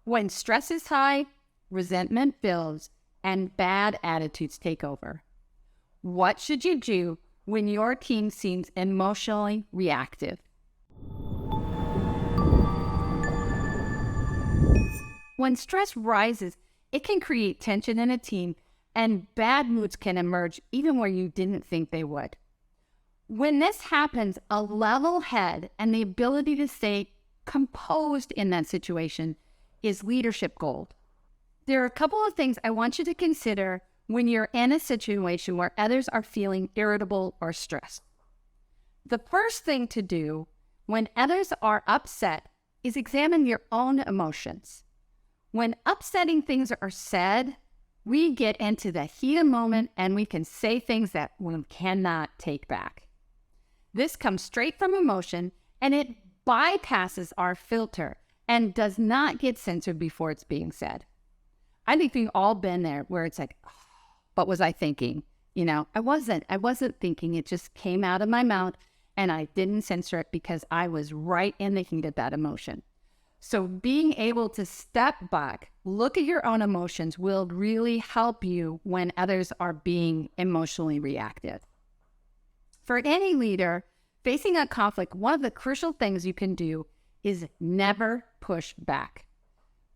When stress is high, resentment builds, and bad attitudes take over. What should you do when your team seems emotionally reactive? When stress rises, it can create tension in a team, and bad moods can emerge even where you didn't think they would. When this happens, a level head and the ability to stay composed in that situation is leadership gold. There are a couple of things I want you to consider when you're in a situation where others are feeling irritable or stressed. The first thing to do when others are upset is examine your own emotions. When upsetting things are said, we get into the heat of the moment and we can say things that we cannot take back. This comes straight from emotion and it bypasses our filter and does not get censored before it's being said. I think we've all been there where it's like, oh, what was I thinking? I wasn't thinking. It just came out of my mouth and I didn't censor it because I was right in the heat of that emotion. So being able to step back, look at your own emotions will really help you when others are being emotionally reactive. For any leader facing a conflict, one of the crucial things you can do is never push back.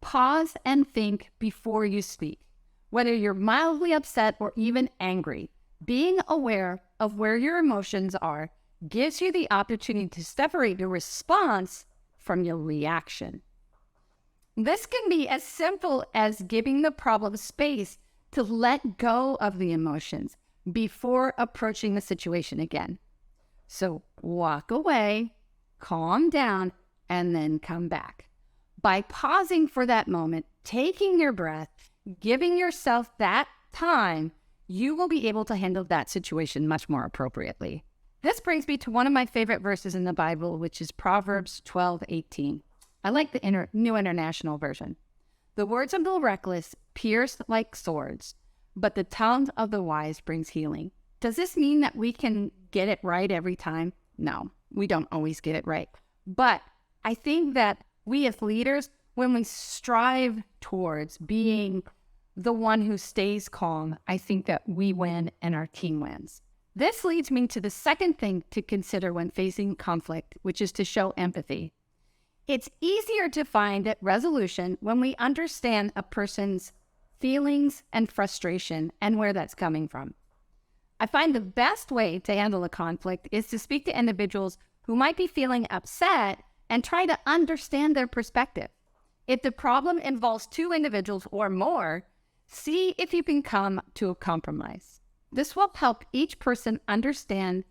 Pause and think before you speak. Whether you're mildly upset or even angry, being aware of where your emotions are gives you the opportunity to separate your response from your reaction. This can be as simple as giving the problem space to let go of the emotions before approaching the situation again. So walk away, calm down, and then come back. By pausing for that moment, taking your breath, giving yourself that time, you will be able to handle that situation much more appropriately. This brings me to one of my favorite verses in the Bible, which is Proverbs 12:18. I like the New International Version. The words of the reckless pierce like swords, but the tongue of the wise brings healing. Does this mean that we can get it right every time? No, we don't always get it right. But I think that we as leaders, when we strive towards being the one who stays calm, I think that we win and our team wins. This leads me to the second thing to consider when facing conflict, which is to show empathy. It's easier to find resolution when we understand a person's feelings and frustration and where that's coming from. I find the best way to handle a conflict is to speak to individuals who might be feeling upset and try to understand their perspective. If the problem involves two individuals or more, see if you can come to a compromise. This will help each person understand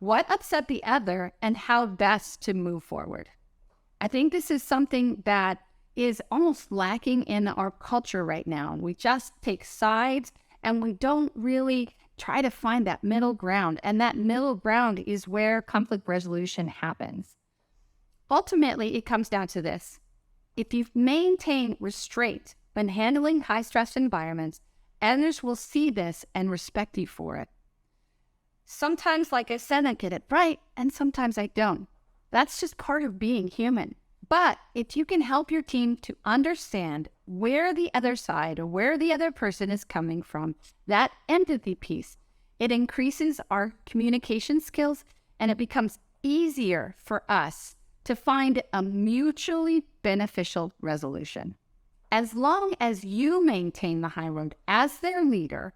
what upset the other and how best to move forward. I think this is something that is almost lacking in our culture right now. We just take sides and we don't really try to find that middle ground. And that middle ground is where conflict resolution happens. Ultimately, it comes down to this. If you maintain restraint when handling high-stress environments, others will see this and respect you for it. Sometimes, like I said, I get it right, and sometimes I don't. That's just part of being human. But if you can help your team to understand where the other side or where the other person is coming from, that empathy piece, it increases our communication skills and it becomes easier for us to find a mutually beneficial resolution. As long as you maintain the high road as their leader,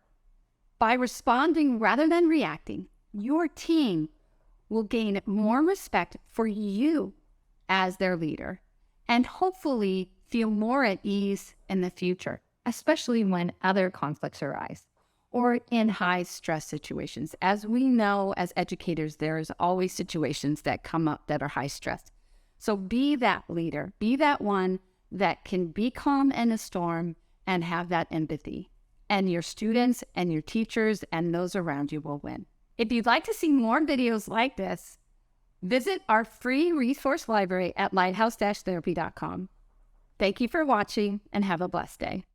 by responding rather than reacting, your team will gain more respect for you as their leader and hopefully feel more at ease in the future, especially when other conflicts arise or in high stress situations. As we know as educators, there's always situations that come up that are high stress. So be that leader, be that one that can be calm in a storm and have that empathy. And your students and your teachers and those around you will win. If you'd like to see more videos like this, visit our free resource library at lighthouse-therapy.com. Thank you for watching and have a blessed day.